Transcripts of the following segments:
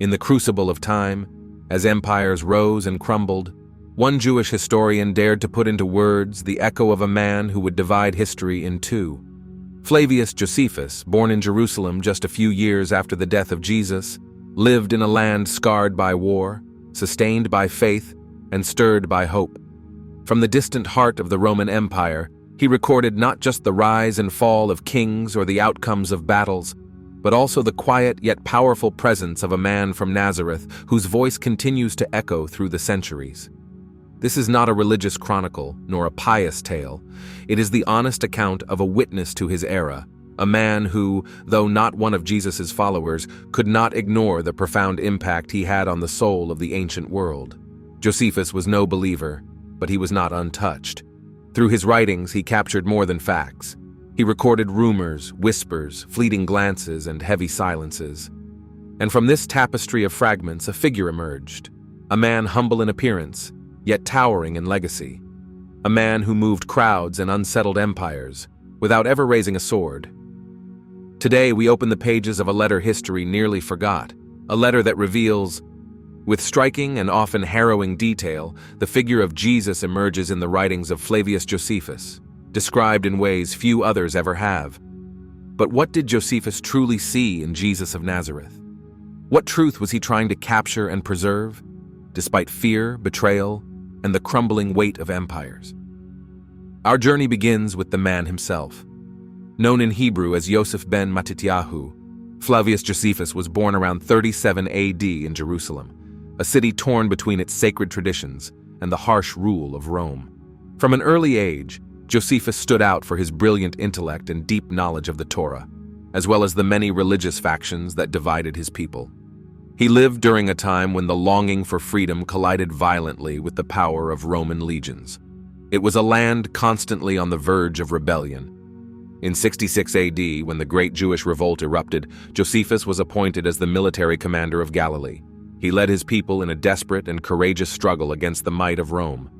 In the crucible of time, as empires rose and crumbled, one Jewish historian dared to put into words the echo of a man who would divide history in two. Flavius Josephus, born in Jerusalem just a few years after the death of Jesus, lived in a land scarred by war, sustained by faith, and stirred by hope. From the distant heart of the Roman Empire, he recorded not just the rise and fall of kings or the outcomes of battles, but also the quiet yet powerful presence of a man from Nazareth whose voice continues to echo through the centuries. This is not a religious chronicle, nor a pious tale. It is the honest account of a witness to his era, a man who, though not one of Jesus' followers, could not ignore the profound impact he had on the soul of the ancient world. Josephus was no believer, but he was not untouched. Through his writings, he captured more than facts. He recorded rumors, whispers, fleeting glances, and heavy silences. And from this tapestry of fragments, a figure emerged, a man humble in appearance, yet towering in legacy. A man who moved crowds and unsettled empires, without ever raising a sword. Today, we open the pages of a letter history nearly forgot, a letter that reveals, with striking and often harrowing detail, the figure of Jesus emerges in the writings of Flavius Josephus, described in ways few others ever have. But what did Josephus truly see in Jesus of Nazareth? What truth was he trying to capture and preserve, despite fear, betrayal, and the crumbling weight of empires? Our journey begins with the man himself. Known in Hebrew as Yosef ben Matityahu, Flavius Josephus was born around 37 AD in Jerusalem, a city torn between its sacred traditions and the harsh rule of Rome. From an early age, Josephus stood out for his brilliant intellect and deep knowledge of the Torah, as well as the many religious factions that divided his people. He lived during a time when the longing for freedom collided violently with the power of Roman legions. It was a land constantly on the verge of rebellion. In 66 AD, when the Great Jewish Revolt erupted, Josephus was appointed as the military commander of Galilee. He led his people in a desperate and courageous struggle against the might of Rome.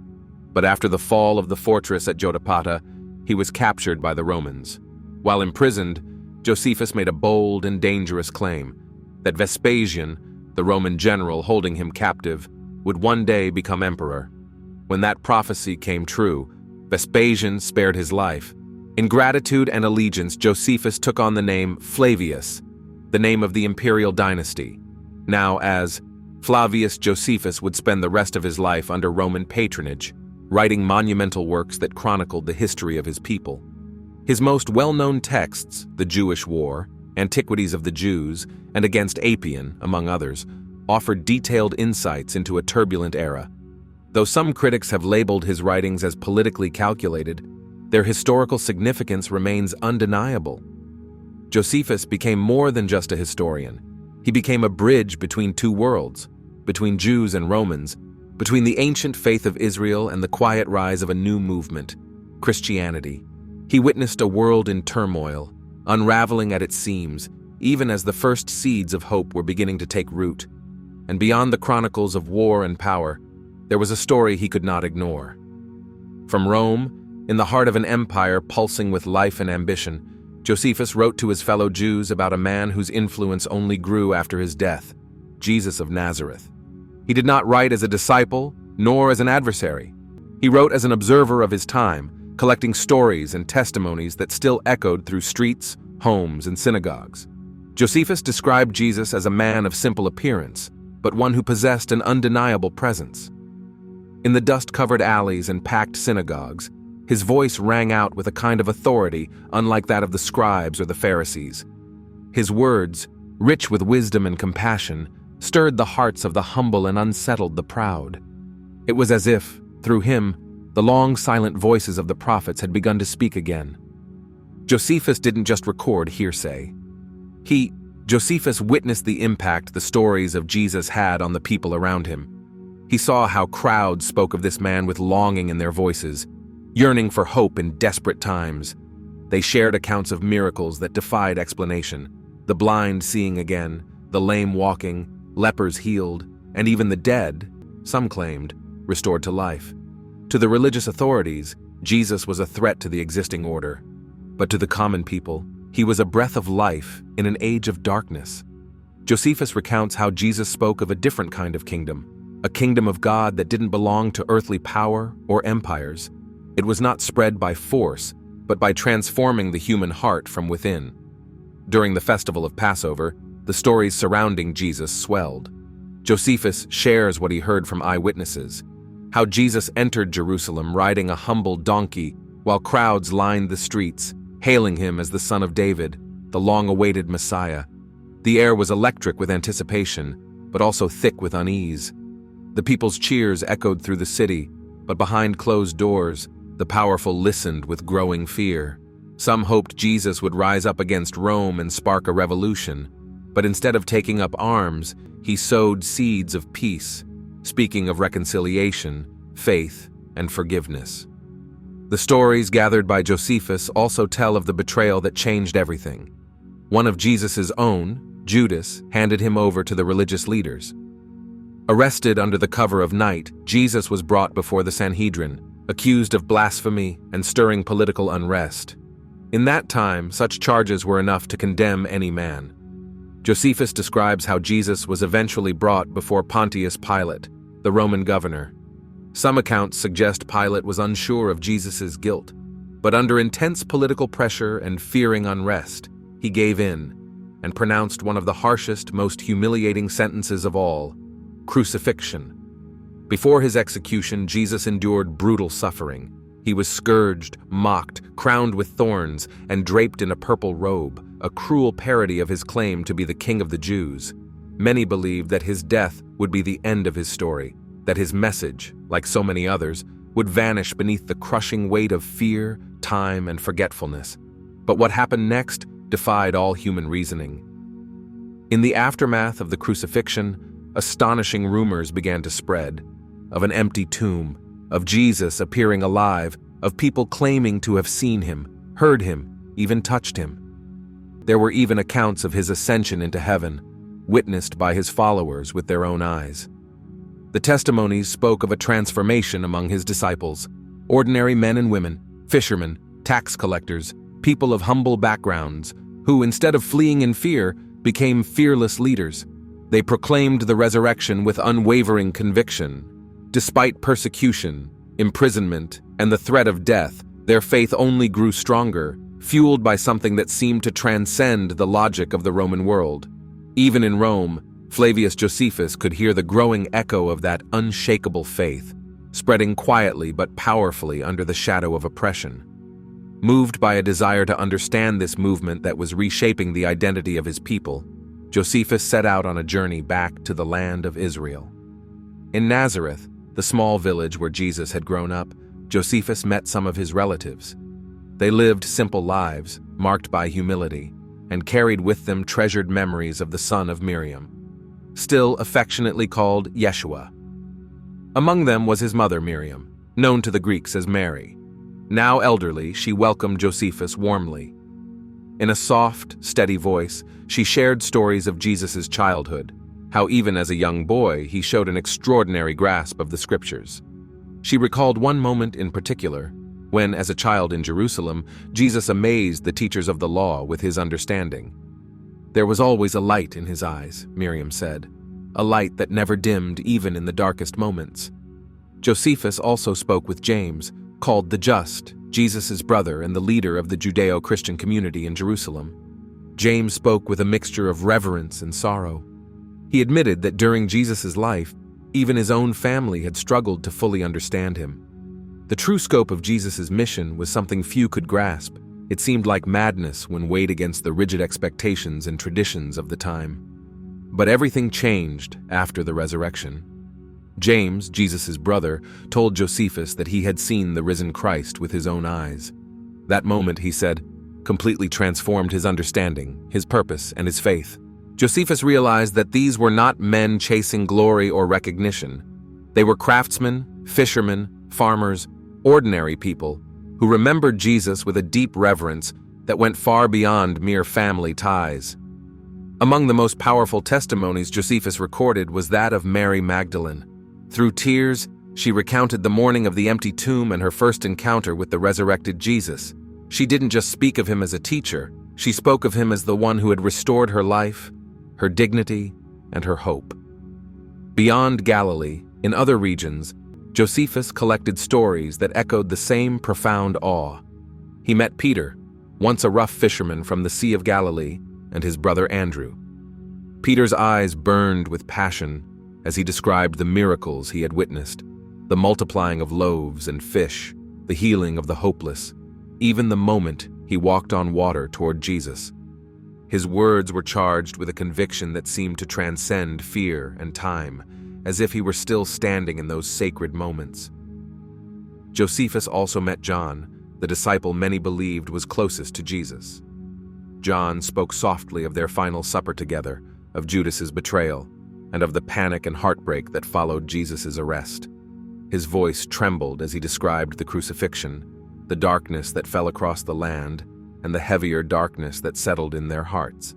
But after the fall of the fortress at Jotapata, he was captured by the Romans. While imprisoned, Josephus made a bold and dangerous claim that Vespasian, the Roman general holding him captive, would one day become emperor. When that prophecy came true, Vespasian spared his life. In gratitude and allegiance, Josephus took on the name Flavius, the name of the imperial dynasty. Now, as Flavius Josephus would spend the rest of his life under Roman patronage, writing monumental works that chronicled the history of his people. His most well-known texts, The Jewish War, Antiquities of the Jews, and Against Apion, among others, offered detailed insights into a turbulent era. Though some critics have labeled his writings as politically calculated, their historical significance remains undeniable. Josephus became more than just a historian. He became a bridge between two worlds, between Jews and Romans, between the ancient faith of Israel and the quiet rise of a new movement, Christianity. He witnessed a world in turmoil, unraveling at its seams, even as the first seeds of hope were beginning to take root. And beyond the chronicles of war and power, there was a story he could not ignore. From Rome, in the heart of an empire pulsing with life and ambition, Josephus wrote to his fellow Jews about a man whose influence only grew after his death, Jesus of Nazareth. He did not write as a disciple, nor as an adversary. He wrote as an observer of his time, collecting stories and testimonies that still echoed through streets, homes, and synagogues. Josephus described Jesus as a man of simple appearance, but one who possessed an undeniable presence. In the dust-covered alleys and packed synagogues, his voice rang out with a kind of authority unlike that of the scribes or the Pharisees. His words, rich with wisdom and compassion, stirred the hearts of the humble and unsettled the proud. It was as if, through him, the long silent voices of the prophets had begun to speak again. Josephus didn't just record hearsay. Josephus witnessed the impact the stories of Jesus had on the people around him. He saw how crowds spoke of this man with longing in their voices, yearning for hope in desperate times. They shared accounts of miracles that defied explanation, the blind seeing again, the lame walking, lepers healed, and even the dead, some claimed, restored to life. To the religious authorities, Jesus was a threat to the existing order. But to the common people, he was a breath of life in an age of darkness. Josephus recounts how Jesus spoke of a different kind of kingdom, a kingdom of God that didn't belong to earthly power or empires. It was not spread by force, but by transforming the human heart from within. During the festival of Passover, the stories surrounding Jesus swelled. Josephus shares what he heard from eyewitnesses, how Jesus entered Jerusalem riding a humble donkey while crowds lined the streets, hailing him as the Son of David, the long-awaited Messiah. The air was electric with anticipation, but also thick with unease. The people's cheers echoed through the city, but behind closed doors, the powerful listened with growing fear. Some hoped Jesus would rise up against Rome and spark a revolution, but instead of taking up arms, he sowed seeds of peace, speaking of reconciliation, faith, and forgiveness. The stories gathered by Josephus also tell of the betrayal that changed everything. One of Jesus' own, Judas, handed him over to the religious leaders. Arrested under the cover of night, Jesus was brought before the Sanhedrin, accused of blasphemy and stirring political unrest. In that time, such charges were enough to condemn any man. Josephus describes how Jesus was eventually brought before Pontius Pilate, the Roman governor. Some accounts suggest Pilate was unsure of Jesus' guilt, but under intense political pressure and fearing unrest, he gave in and pronounced one of the harshest, most humiliating sentences of all: crucifixion. Before his execution, Jesus endured brutal suffering. He was scourged, mocked, crowned with thorns, and draped in a purple robe, a cruel parody of his claim to be the King of the Jews. Many believed that his death would be the end of his story, that his message, like so many others, would vanish beneath the crushing weight of fear, time, and forgetfulness. But what happened next defied all human reasoning. In the aftermath of the crucifixion, astonishing rumors began to spread of an empty tomb, of Jesus appearing alive, of people claiming to have seen him, heard him, even touched him. There were even accounts of his ascension into heaven, witnessed by his followers with their own eyes. The testimonies spoke of a transformation among his disciples, ordinary men and women, fishermen, tax collectors, people of humble backgrounds, who, instead of fleeing in fear, became fearless leaders. They proclaimed the resurrection with unwavering conviction. Despite persecution, imprisonment, and the threat of death, their faith only grew stronger, fueled by something that seemed to transcend the logic of the Roman world. Even in Rome, Flavius Josephus could hear the growing echo of that unshakable faith, spreading quietly but powerfully under the shadow of oppression. Moved by a desire to understand this movement that was reshaping the identity of his people, Josephus set out on a journey back to the land of Israel. In Nazareth, the small village where Jesus had grown up, Josephus met some of his relatives. They lived simple lives, marked by humility, and carried with them treasured memories of the son of Miriam, still affectionately called Yeshua. Among them was his mother Miriam, known to the Greeks as Mary. Now elderly, she welcomed Josephus warmly. In a soft, steady voice, she shared stories of Jesus' childhood, how even as a young boy he showed an extraordinary grasp of the scriptures. She recalled one moment in particular, when, as a child in Jerusalem, Jesus amazed the teachers of the law with his understanding. There was always a light in his eyes, Miriam said, a light that never dimmed even in the darkest moments. Josephus also spoke with James, called the Just, Jesus' brother and the leader of the Judeo-Christian community in Jerusalem. James spoke with a mixture of reverence and sorrow. He admitted that during Jesus' life, even his own family had struggled to fully understand him. The true scope of Jesus' mission was something few could grasp. It seemed like madness when weighed against the rigid expectations and traditions of the time. But everything changed after the resurrection. James, Jesus' brother, told Josephus that he had seen the risen Christ with his own eyes. That moment, he said, completely transformed his understanding, his purpose, and his faith. Josephus realized that these were not men chasing glory or recognition. They were craftsmen, fishermen, farmers, ordinary people who remembered Jesus with a deep reverence that went far beyond mere family ties. Among the most powerful testimonies Josephus recorded was that of Mary Magdalene. Through tears, she recounted the morning of the empty tomb and her first encounter with the resurrected Jesus. She didn't just speak of him as a teacher, she spoke of him as the one who had restored her life, her dignity, and her hope. Beyond Galilee, in other regions, Josephus collected stories that echoed the same profound awe. He met Peter, once a rough fisherman from the Sea of Galilee, and his brother Andrew. Peter's eyes burned with passion as he described the miracles he had witnessed, the multiplying of loaves and fish, the healing of the hopeless, even the moment he walked on water toward Jesus. His words were charged with a conviction that seemed to transcend fear and time, as if he were still standing in those sacred moments. Josephus also met John, the disciple many believed was closest to Jesus. John spoke softly of their final supper together, of Judas's betrayal, and of the panic and heartbreak that followed Jesus' arrest. His voice trembled as he described the crucifixion, the darkness that fell across the land, and the heavier darkness that settled in their hearts.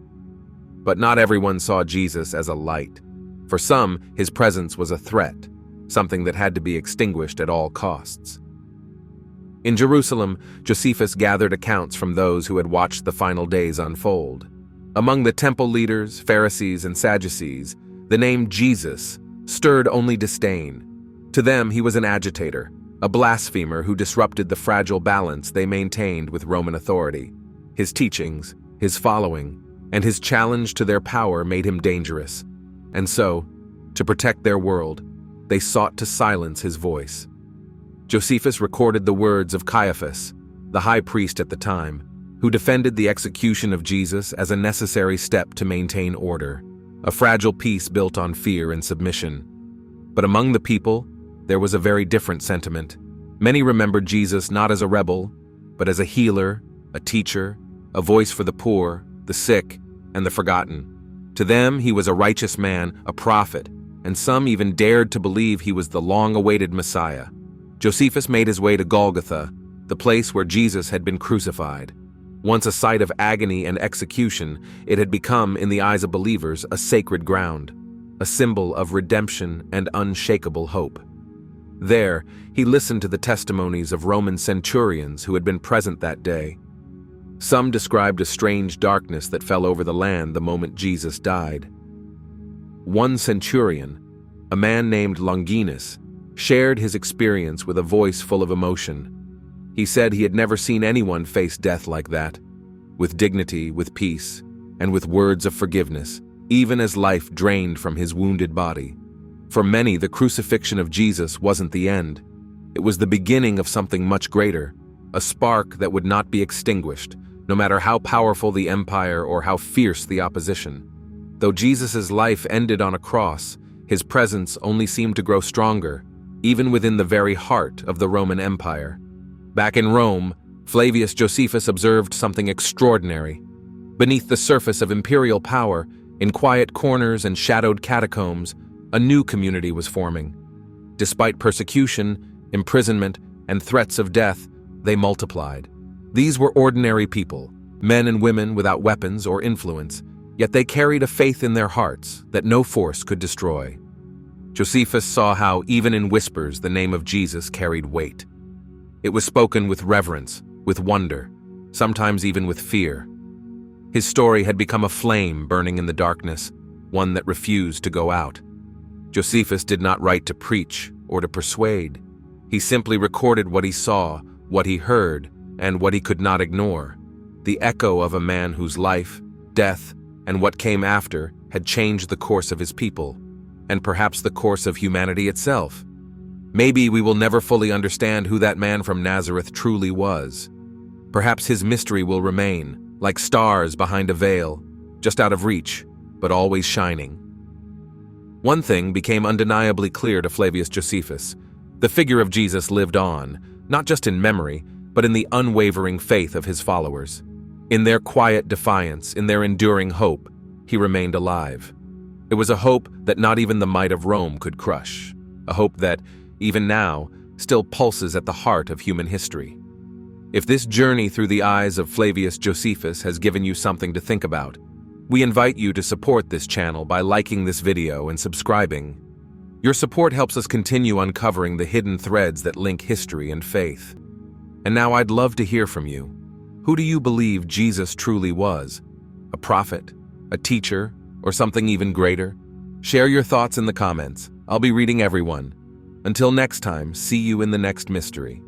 But not everyone saw Jesus as a light. For some, his presence was a threat, something that had to be extinguished at all costs. In Jerusalem, Josephus gathered accounts from those who had watched the final days unfold. Among the temple leaders, Pharisees, and Sadducees, the name Jesus stirred only disdain. To them, he was an agitator, a blasphemer who disrupted the fragile balance they maintained with Roman authority. His teachings, his following, and his challenge to their power made him dangerous. And so, to protect their world, they sought to silence his voice. Josephus recorded the words of Caiaphas, the high priest at the time, who defended the execution of Jesus as a necessary step to maintain order, a fragile peace built on fear and submission. But among the people, there was a very different sentiment. Many remembered Jesus not as a rebel, but as a healer, a teacher, a voice for the poor, the sick, and the forgotten. To them, he was a righteous man, a prophet, and some even dared to believe he was the long-awaited Messiah. Josephus made his way to Golgotha, the place where Jesus had been crucified. Once a site of agony and execution, it had become, in the eyes of believers, a sacred ground, a symbol of redemption and unshakable hope. There, he listened to the testimonies of Roman centurions who had been present that day. Some described a strange darkness that fell over the land the moment Jesus died. One centurion, a man named Longinus, shared his experience with a voice full of emotion. He said he had never seen anyone face death like that, with dignity, with peace, and with words of forgiveness, even as life drained from his wounded body. For many, the crucifixion of Jesus wasn't the end. It was the beginning of something much greater, a spark that would not be extinguished, no matter how powerful the empire or how fierce the opposition. Though Jesus' life ended on a cross, his presence only seemed to grow stronger, even within the very heart of the Roman Empire. Back in Rome, Flavius Josephus observed something extraordinary. Beneath the surface of imperial power, in quiet corners and shadowed catacombs, a new community was forming. Despite persecution, imprisonment, and threats of death, they multiplied. These were ordinary people, men and women without weapons or influence, yet they carried a faith in their hearts that no force could destroy. Josephus saw how, even in whispers, the name of Jesus carried weight. It was spoken with reverence, with wonder, sometimes even with fear. His story had become a flame burning in the darkness, one that refused to go out. Josephus did not write to preach or to persuade. He simply recorded what he saw, what he heard, and what he could not ignore. The echo of a man whose life, death, and what came after had changed the course of his people, and perhaps the course of humanity itself. Maybe we will never fully understand who that man from Nazareth truly was. Perhaps his mystery will remain, like stars behind a veil, just out of reach, but always shining. One thing became undeniably clear to Flavius Josephus. The figure of Jesus lived on, not just in memory, but in the unwavering faith of his followers. In their quiet defiance, in their enduring hope, he remained alive. It was a hope that not even the might of Rome could crush, a hope that, even now, still pulses at the heart of human history. If this journey through the eyes of Flavius Josephus has given you something to think about, we invite you to support this channel by liking this video and subscribing. Your support helps us continue uncovering the hidden threads that link history and faith. And now I'd love to hear from you. Who do you believe Jesus truly was? A prophet, a teacher, Or something even greater? Share your thoughts in the comments. I'll be reading everyone. Until next time, see you in the next mystery.